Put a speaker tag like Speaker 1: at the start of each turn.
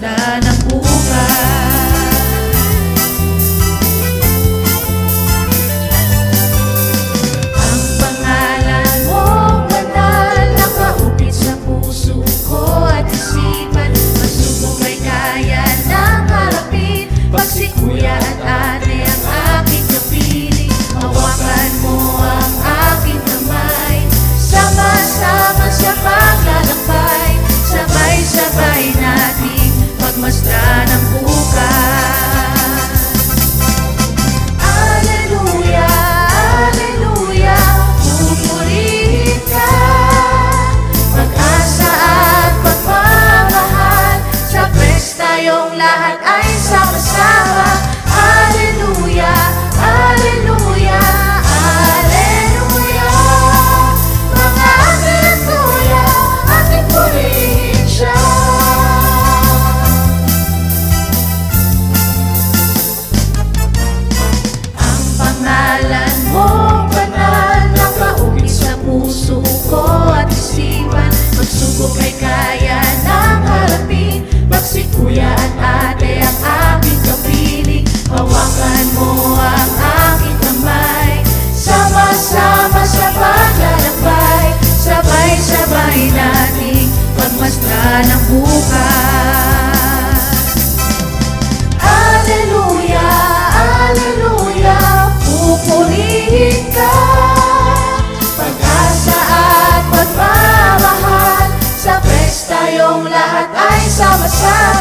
Speaker 1: pagmasdan ng bukas. Ang pangalan mo banal, nakaukit sa puso ko at isipan. Magsubok ay kaya ng harapin, pag si kuya at ate ang aking kapiling. Hawakan mo ang aking kamay, sama-sama sa paglalakbay, sabay-sabay natin pagmasdan ang bukas. Alleluia, alleluia, pupurihin ka, pag-asa at pagmamahal, sa pesta yung lahat ay sama-sama. Alleluia, alleluia, alleluia, mga ate at kuya, ating purihin siya. Ang pangalan mo banal, nakaukit sa puso ko at isipan. Magsubok ay kaya ng harapin, pag si kuya at ate ang aking kapiling. Hawakan mo ang aking kamay, sama-sama sa paglalakbay, sabay-sabay nating pagmasdan ang bukas. Alleluia, alleluia, pupurihin ka, pag-asa at pagmamahal, sa pesta yung lahat ay sama-sama.